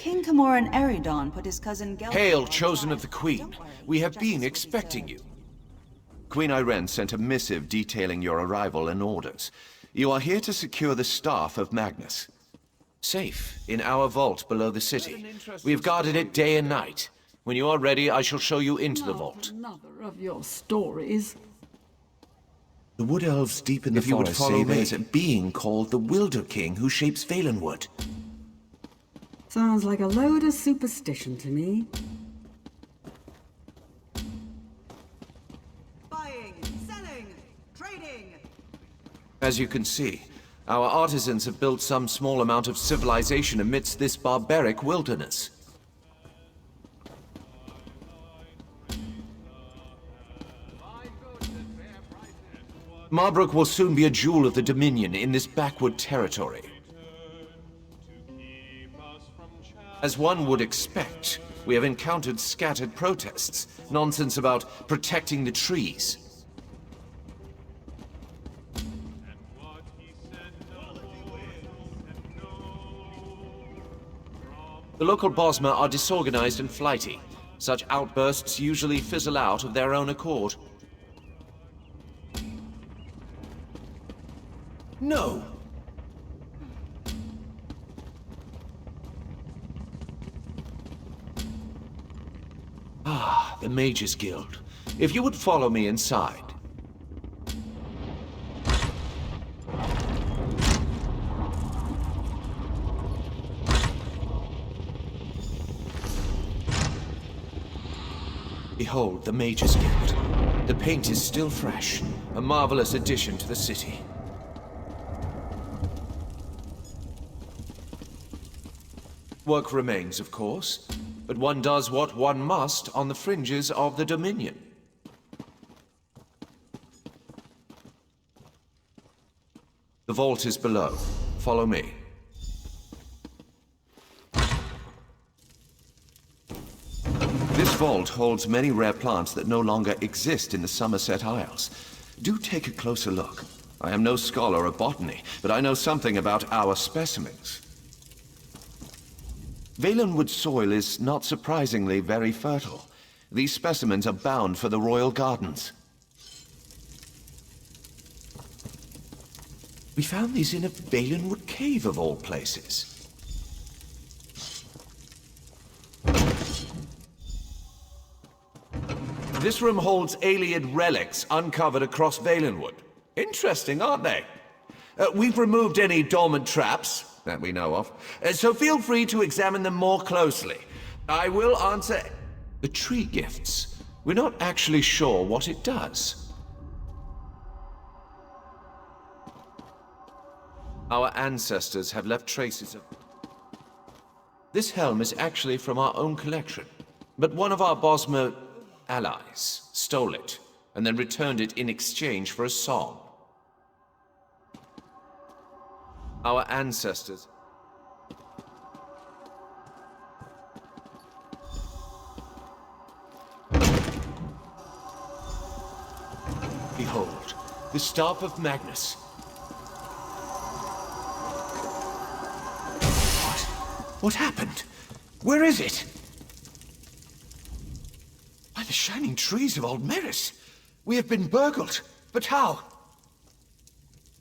King Camoran Eridon put his cousin Gelfar... Hail, chosen of the Queen. We have been expecting you. Queen Irene sent a missive detailing your arrival and orders. You are here to secure the staff of Magnus. Safe, in our vault below the city. We have guarded it day and night. When you are ready, I shall show you into the vault. Another of your stories. The Wood Elves deep in the forest say there's a being called the Wilder King who shapes Valenwood. Sounds like a load of superstition to me. Buying, selling, trading. As you can see, our artisans have built some small amount of civilization amidst this barbaric wilderness. Marbrook will soon be a jewel of the Dominion in this backward territory. As one would expect, we have encountered scattered protests, nonsense about protecting the trees. The local Bosmer are disorganized and flighty. Such outbursts usually fizzle out of their own accord. No! Ah, the Mages Guild. If you would follow me inside. Behold, the Mages Guild. The paint is still fresh, a marvelous addition to the city. Work remains, of course, but one does what one must on the fringes of the Dominion. The vault is below. Follow me. This vault holds many rare plants that no longer exist in the Somerset Isles. Do take a closer look. I am no scholar of botany, but I know something about our specimens. Valenwood soil is not surprisingly very fertile. These specimens are bound for the royal gardens. We found these in a Valenwood cave of all places. This room holds Ayleid relics uncovered across Valenwood. Interesting, aren't they? We've removed any dormant traps that we know of, so feel free to examine them more closely. I will answer... The tree gifts. We're not actually sure what it does. Our ancestors have left traces of... This helm is actually from our own collection, but one of our Bosmer allies stole it, and then returned it in exchange for a song. Our ancestors... Behold, the Staff of Magnus. What happened? Where is it? By the shining trees of Old Meris, we have been burgled. But how?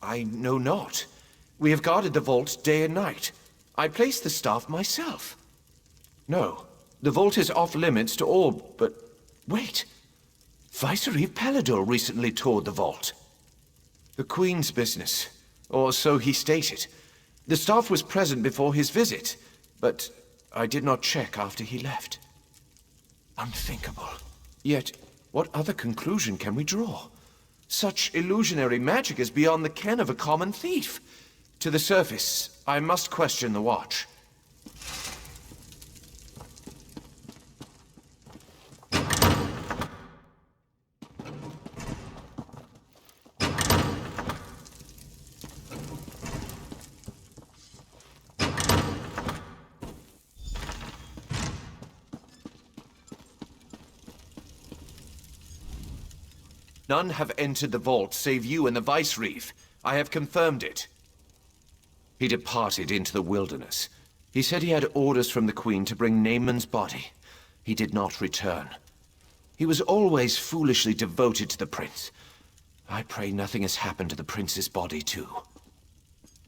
I know not. We have guarded the vault day and night. I placed the staff myself. No, the vault is off limits to all, but wait. Viceroy Pelador recently toured the vault. The Queen's business, or so he stated. The staff was present before his visit, but I did not check after he left. Unthinkable. Yet, what other conclusion can we draw? Such illusionary magic is beyond the ken of a common thief. To the surface, I must question the watch. None have entered the vault save you and the Vice-Reeve. I have confirmed it. He departed into the wilderness. He said he had orders from the Queen to bring Naaman's body. He did not return. He was always foolishly devoted to the prince. I pray nothing has happened to the prince's body, too.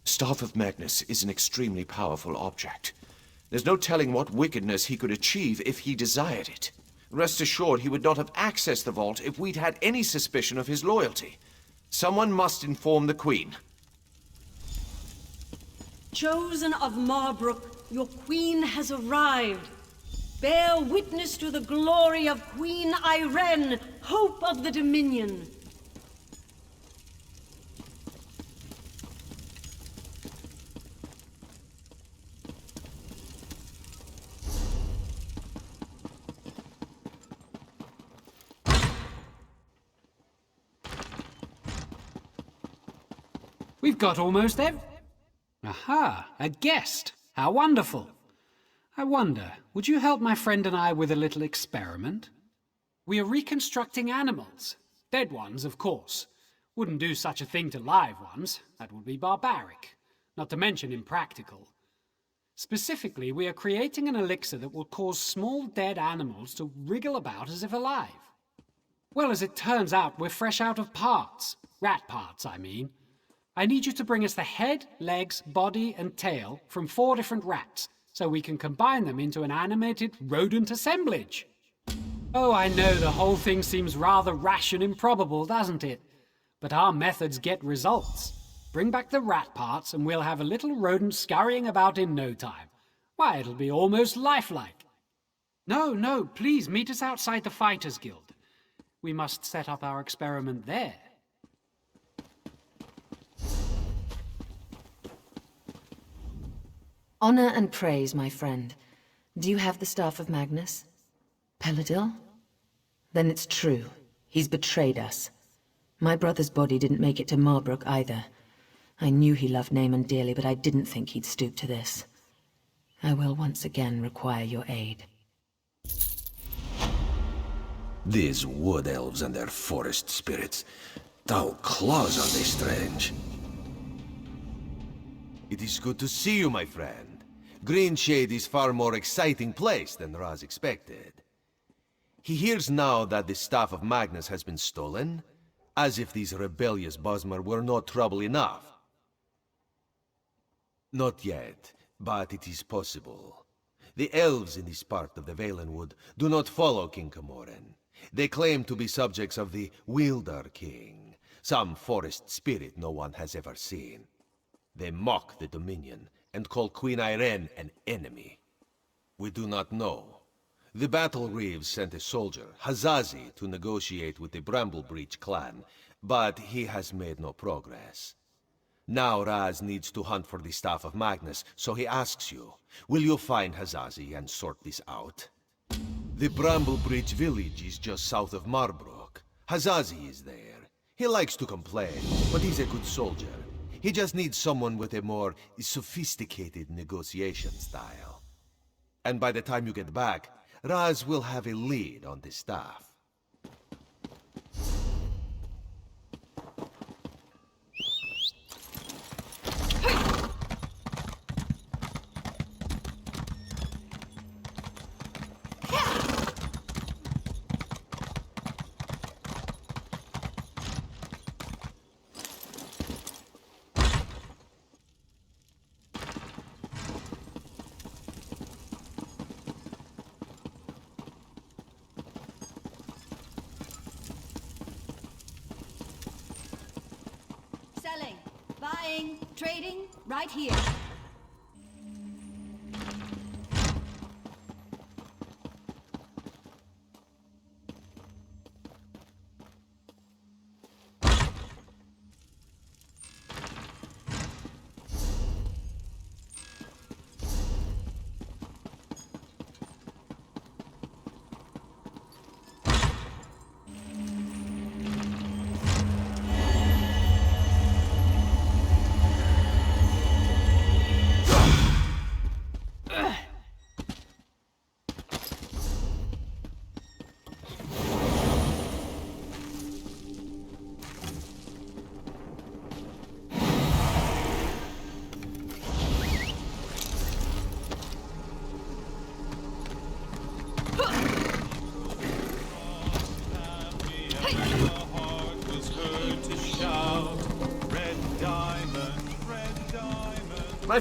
Staff of Magnus is an extremely powerful object. There's no telling what wickedness he could achieve if he desired it. Rest assured he would not have accessed the vault if we'd had any suspicion of his loyalty. Someone must inform the Queen. Chosen of Marbrook, your queen has arrived. Bear witness to the glory of Queen Irene, hope of the Dominion. We've got almost Aha, a guest. How wonderful. I wonder, would you help my friend and I with a little experiment? We are reconstructing animals. Dead ones, of course. Wouldn't do such a thing to live ones. That would be barbaric. Not to mention impractical. Specifically, we are creating an elixir that will cause small dead animals to wriggle about as if alive. Well, as it turns out, we're fresh out of parts. Rat parts, I mean. I need you to bring us the head, legs, body, and tail from 4 different rats, so we can combine them into an animated rodent assemblage. Oh, I know the whole thing seems rather rash and improbable, doesn't it? But our methods get results. Bring back the rat parts and we'll have a little rodent scurrying about in no time. Why, it'll be almost lifelike. No, please meet us outside the Fighters Guild. We must set up our experiment there. Honor and praise, my friend. Do you have the Staff of Magnus? Peladil? Then it's true. He's betrayed us. My brother's body didn't make it to Marbrook either. I knew he loved Naaman dearly, but I didn't think he'd stoop to this. I will once again require your aid. These wood elves and their forest spirits. Thou claws are they strange. It is good to see you, my friend. Greenshade is far more exciting place than Raz expected. He hears now that the Staff of Magnus has been stolen, as if these rebellious Bosmer were not trouble enough. Not yet, but it is possible. The elves in this part of the Valenwood do not follow King Camoran. They claim to be subjects of the Wielder King, some forest spirit no one has ever seen. They mock the Dominion and call Queen Irene an enemy. We do not know. The Battle Reeves sent a soldier, Hazazi, to negotiate with the Bramblebreach clan, but he has made no progress. Now Raz needs to hunt for the Staff of Magnus, so he asks you, will you find Hazazi and sort this out? The Bramblebreach village is just south of Marbrook. Hazazi is there. He likes to complain, but he's a good soldier. He just needs someone with a more sophisticated negotiation style. And by the time you get back, Raz will have a lead on the staff. Selling, buying, trading, right here.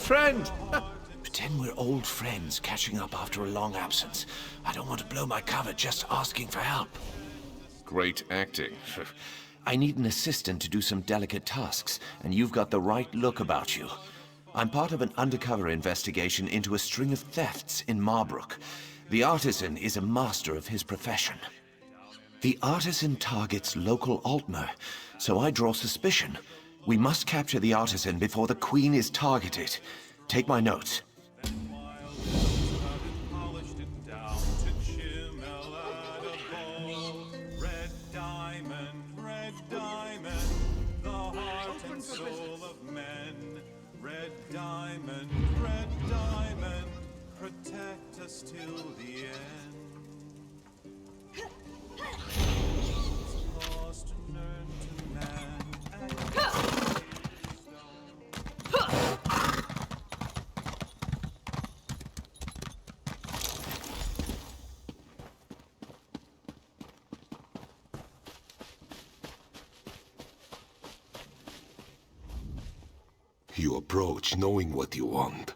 friend! Pretend we're old friends catching up after a long absence. I don't want to blow my cover just asking for help. Great acting. I need an assistant to do some delicate tasks, and you've got the right look about you. I'm part of an undercover investigation into a string of thefts in Marbrook. The artisan is a master of his profession. The artisan targets local Altmer, so I draw suspicion. We must capture the artisan before the Queen is targeted. Take my notes. Protect us till the end. Lost and learn to man. You approach knowing what you want.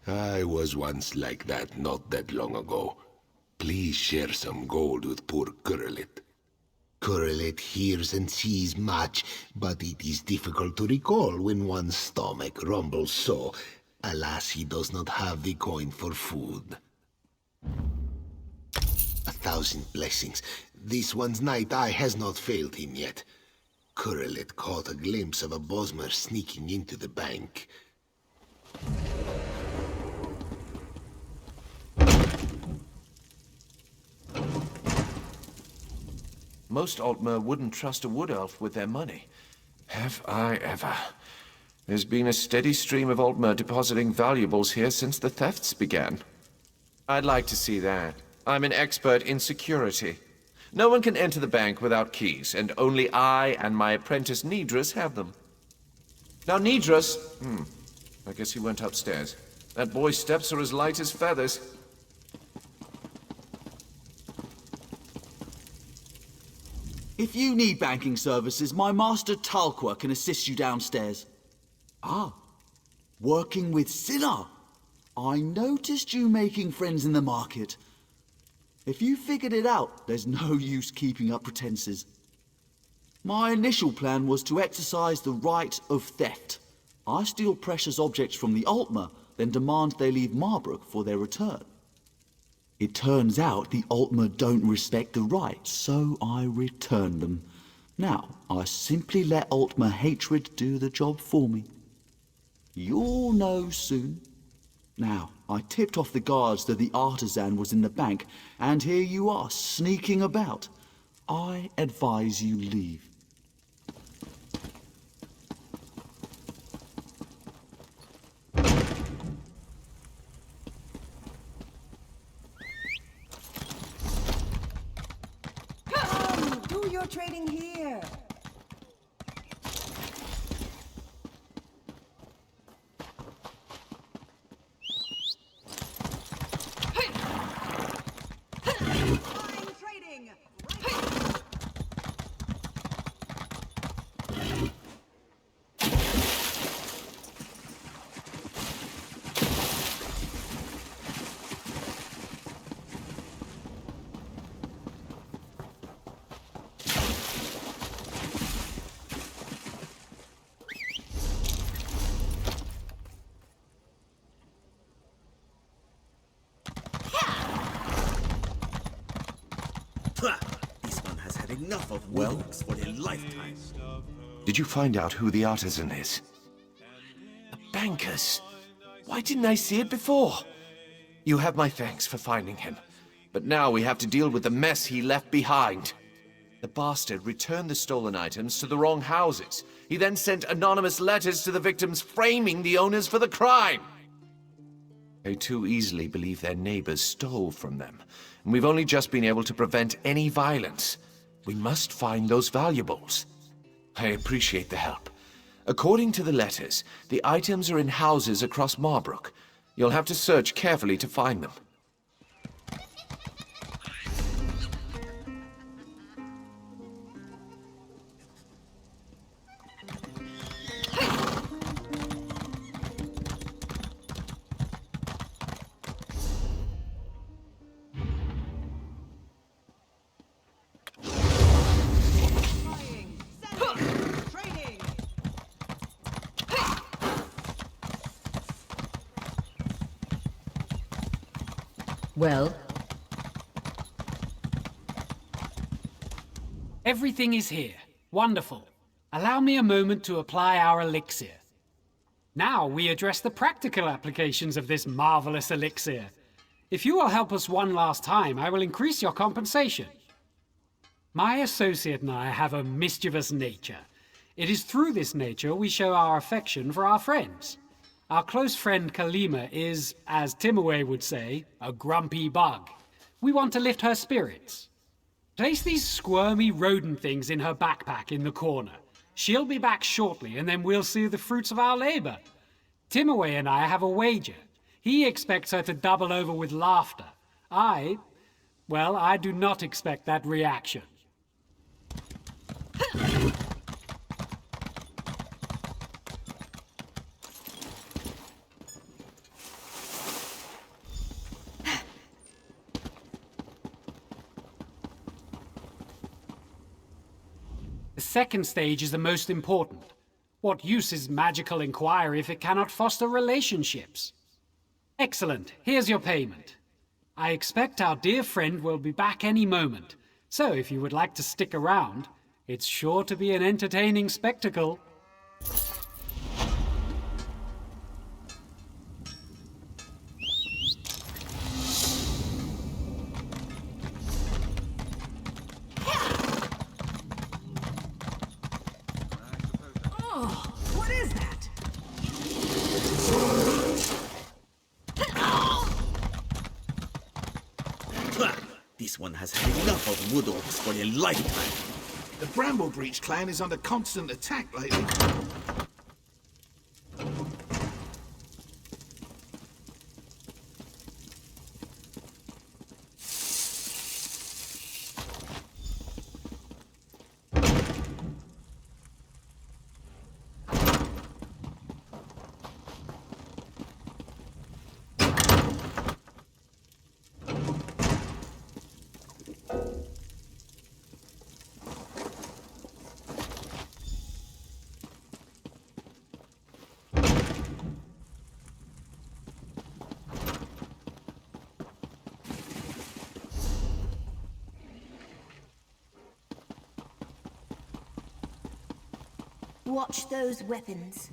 I was once like that not that long ago. Please share some gold with poor Correlet. Correlet hears and sees much, but it is difficult to recall when one's stomach rumbles so. Alas, he does not have the coin for food. 1,000 blessings. This one's night eye has not failed him yet. Correlet caught a glimpse of a Bosmer sneaking into the bank. Most Altmer wouldn't trust a wood elf with their money. Have I ever? There's been a steady stream of Altmer depositing valuables here since the thefts began. I'd like to see that. I'm an expert in security. No one can enter the bank without keys, and only I and my apprentice Nidras have them. Now Nidras... I guess he went upstairs. That boy's steps are as light as feathers. If you need banking services, my master Talqua can assist you downstairs. Ah, working with Sinner. I noticed you making friends in the market. If you figured it out, there's no use keeping up pretenses. My initial plan was to exercise the right of theft. I steal precious objects from the Altmer, then demand they leave Marbrook for their return. It turns out the Altmer don't respect the rights, so I return them. Now, I simply let Altmer hatred do the job for me. You'll know soon. Now, I tipped off the guards that the artisan was in the bank, and here you are, sneaking about. I advise you leave. Do your trading here. This one has had enough of wolves for a lifetime. Did you find out who the artisan is? The bankers. Why didn't I see it before? You have my thanks for finding him. But now we have to deal with the mess he left behind. The bastard returned the stolen items to the wrong houses. He then sent anonymous letters to the victims framing the owners for the crime. They too easily believe their neighbors stole from them, and we've only just been able to prevent any violence. We must find those valuables. I appreciate the help. According to the letters, the items are in houses across Marbrook. You'll have to search carefully to find them. Well? Everything is here. Wonderful. Allow me a moment to apply our elixir. Now we address the practical applications of this marvelous elixir. If you will help us one last time, I will increase your compensation. My associate and I have a mischievous nature. It is through this nature we show our affection for our friends. Our close friend Kalima is, as Timaway would say, a grumpy bug. We want to lift her spirits. Place these squirmy rodent things in her backpack in the corner. She'll be back shortly, and then we'll see the fruits of our labor. Timaway and I have a wager. He expects her to double over with laughter. Well, I do not expect that reaction. The second stage is the most important. What use is magical inquiry if it cannot foster relationships? Excellent. Here's your payment. I expect our dear friend will be back any moment, so if you would like to stick around, it's sure to be an entertaining spectacle. What is that? This one has had enough of wood orcs for a lifetime. The Bramblebreach clan is under constant attack lately. Watch those weapons.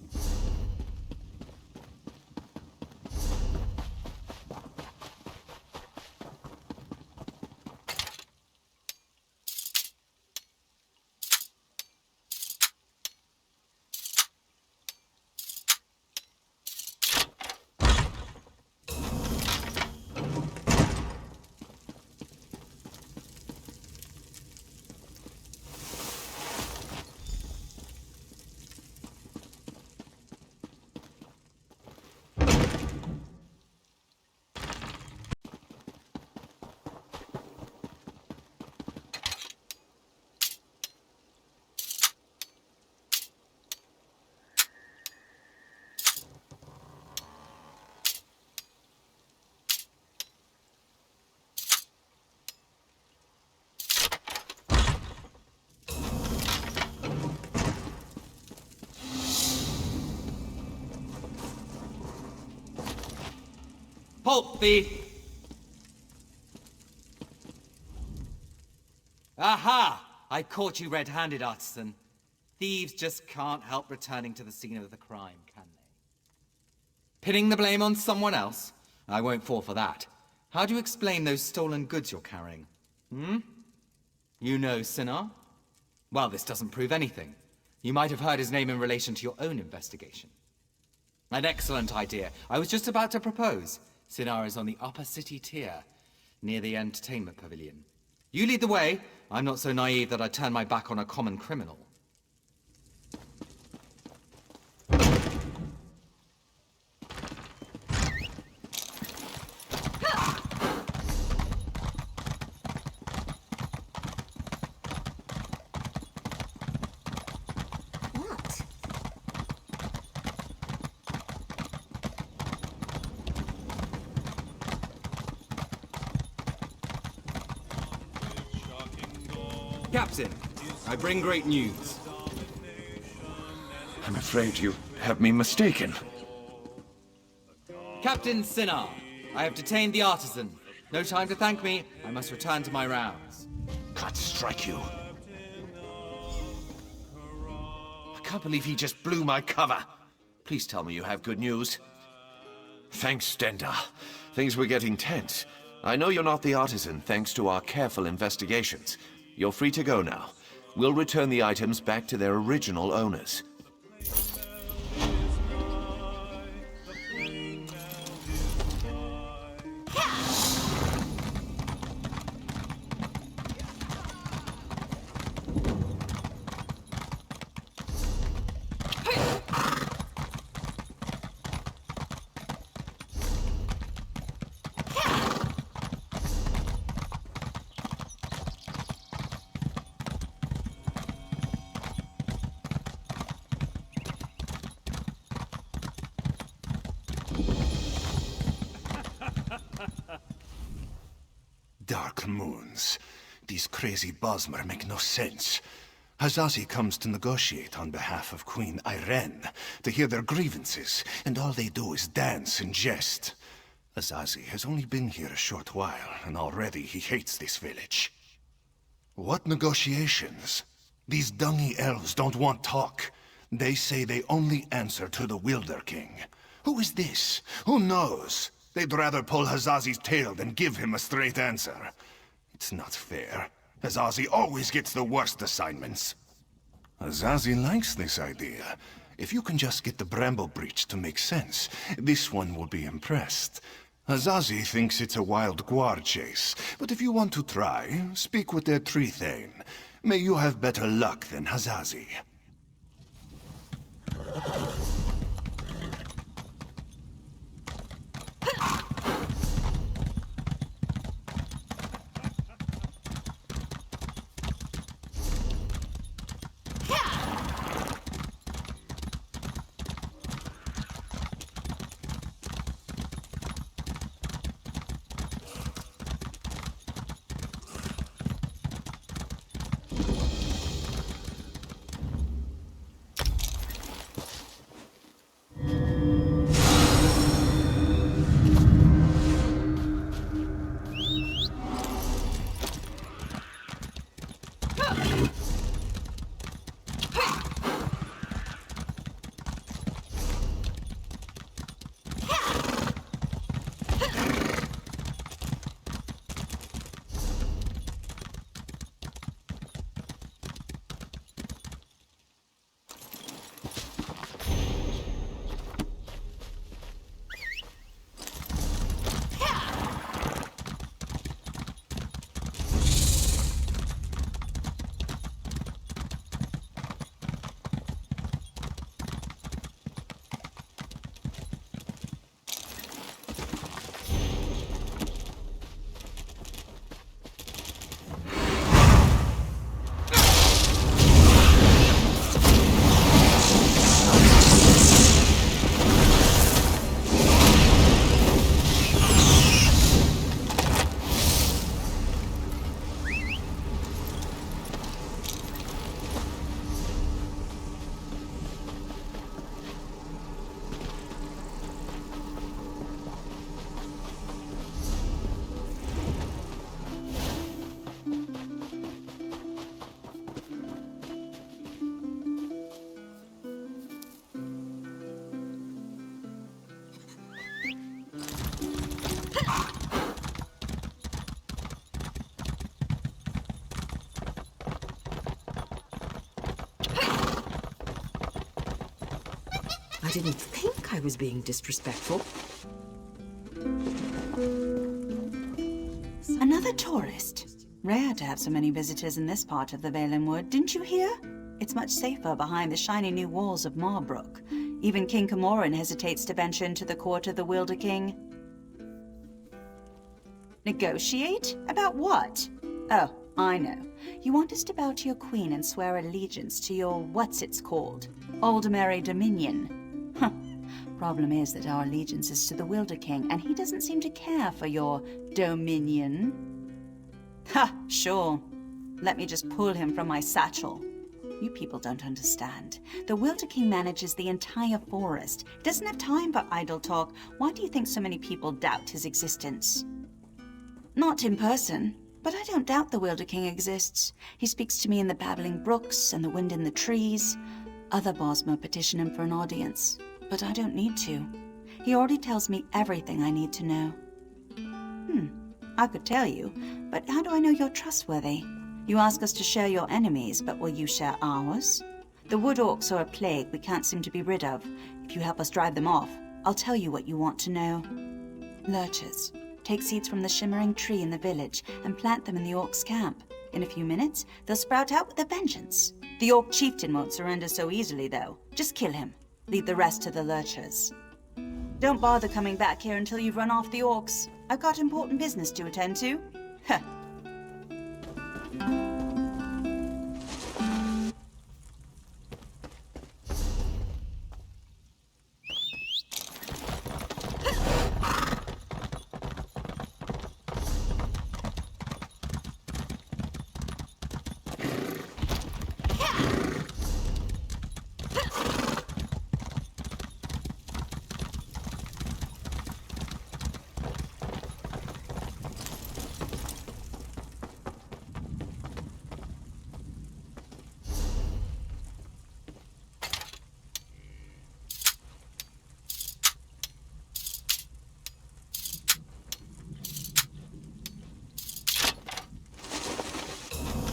Halt, thief! Aha! I caught you red-handed, artisan. Thieves just can't help returning to the scene of the crime, can they? Pinning the blame on someone else? I won't fall for that. How do you explain those stolen goods you're carrying? You know Sinar? Well, this doesn't prove anything. You might have heard his name in relation to your own investigation. An excellent idea. I was just about to propose. Sinar is on the upper city tier, near the entertainment pavilion. You lead the way. I'm not so naive that I'd turn my back on a common criminal. Captain, I bring great news. I'm afraid you have me mistaken. Captain Sinar, I have detained the artisan. No time to thank me. I must return to my rounds. God strike you. I can't believe he just blew my cover. Please tell me you have good news. Thanks, Stender. Things were getting tense. I know you're not the artisan, thanks to our careful investigations. You're free to go now. We'll return the items back to their original owners. Dark moons. These crazy Bosmer make no sense. Hazazi comes to negotiate on behalf of Queen Irene, to hear their grievances, and all they do is dance and jest. Hazazi has only been here a short while, and already he hates this village. What negotiations? These dungy elves don't want talk. They say they only answer to the Wilder King. Who is this? Who knows? They'd rather pull Hazazi's tail than give him a straight answer. It's not fair. Hazazi always gets the worst assignments. Hazazi likes this idea. If you can just get the Bramble Breach to make sense, this one will be impressed. Hazazi thinks it's a wild guar chase, but if you want to try, speak with their tree thane. May you have better luck than Hazazi. I didn't think I was being disrespectful. Another tourist. Rare to have so many visitors in this part of the Valen Wood, didn't you hear? It's much safer behind the shiny new walls of Marbrook. Even King Camoran hesitates to venture into the court of the Wilder King. Negotiate? About what? Oh, I know. You want us to bow to your queen and swear allegiance to your what's-it's-called? Aldermary Dominion. Huh. Problem is that our allegiance is to the Wilder King, and he doesn't seem to care for your dominion. Ha! Sure. Let me just pull him from my satchel. You people don't understand. The Wilder King manages the entire forest. He doesn't have time for idle talk. Why do you think so many people doubt his existence? Not in person, but I don't doubt the Wilder King exists. He speaks to me in the babbling brooks and the wind in the trees. Other Bosmer petition him for an audience, but I don't need to. He already tells me everything I need to know. I could tell you, but how do I know you're trustworthy? You ask us to share your enemies, but will you share ours? The wood orcs are a plague we can't seem to be rid of. If you help us drive them off, I'll tell you what you want to know. Lurchers. Take seeds from the shimmering tree in the village and plant them in the orcs' camp. In a few minutes, they'll sprout out with a vengeance. The orc chieftain won't surrender so easily, though. Just kill him. Leave the rest to the lurchers. Don't bother coming back here until you've run off the orcs. I've got important business to attend to. Heh.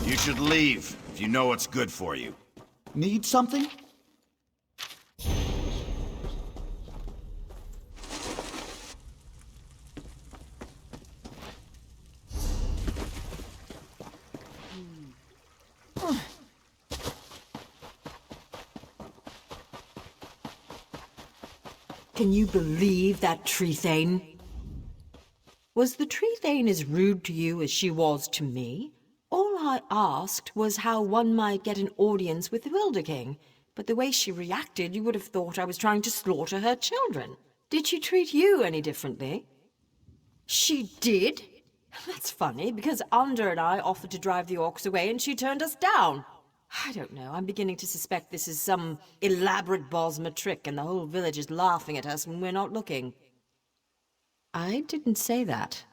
You should leave, if you know what's good for you. Need something? Can you believe that tree thane? Was the tree thane as rude to you as she was to me? All I asked was how one might get an audience with the Wilder King, but the way she reacted, you would have thought I was trying to slaughter her children. Did she treat you any differently? She did? That's funny, because Under and I offered to drive the orcs away and she turned us down. I don't know, I'm beginning to suspect this is some elaborate Bosmer trick and the whole village is laughing at us when we're not looking. I didn't say that.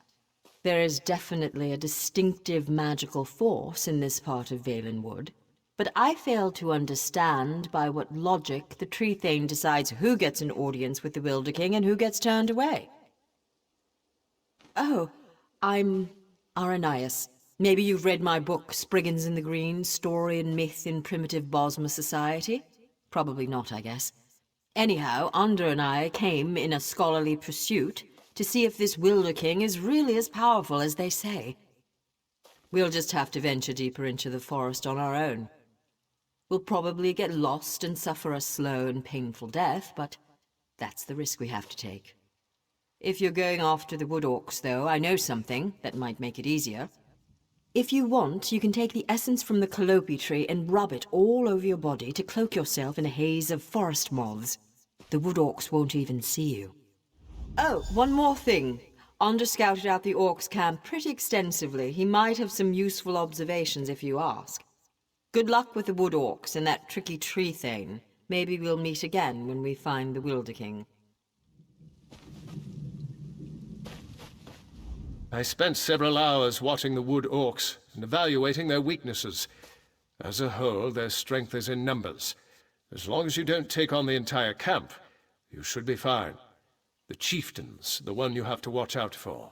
There is definitely a distinctive magical force in this part of Valenwood, but I fail to understand by what logic the Tree Thane decides who gets an audience with the Wilder King and who gets turned away. Oh, I'm Aranias. Maybe you've read my book, Spriggans in the Green, Story and Myth in Primitive Bosmer Society? Probably not, I guess. Anyhow, Under and I came in a scholarly pursuit to see if this Wilder King is really as powerful as they say. We'll just have to venture deeper into the forest on our own. We'll probably get lost and suffer a slow and painful death, but that's the risk we have to take. If you're going after the wood orcs, though, I know something that might make it easier. If you want, you can take the essence from the calliope tree and rub it all over your body to cloak yourself in a haze of forest moths. The wood orcs won't even see you. Oh, one more thing. Under scouted out the orcs' camp pretty extensively. He might have some useful observations if you ask. Good luck with the wood orcs and that tricky tree thane. Maybe we'll meet again when we find the Wilder King. I spent several hours watching the wood orcs and evaluating their weaknesses. As a whole, their strength is in numbers. As long as you don't take on the entire camp, you should be fine. The chieftain's the one you have to watch out for.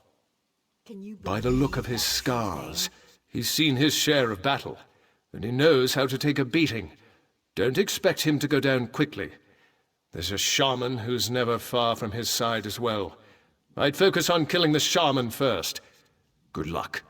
By the look of his scars, he's seen his share of battle, and he knows how to take a beating. Don't expect him to go down quickly. There's a shaman who's never far from his side as well. I'd focus on killing the shaman first. Good luck.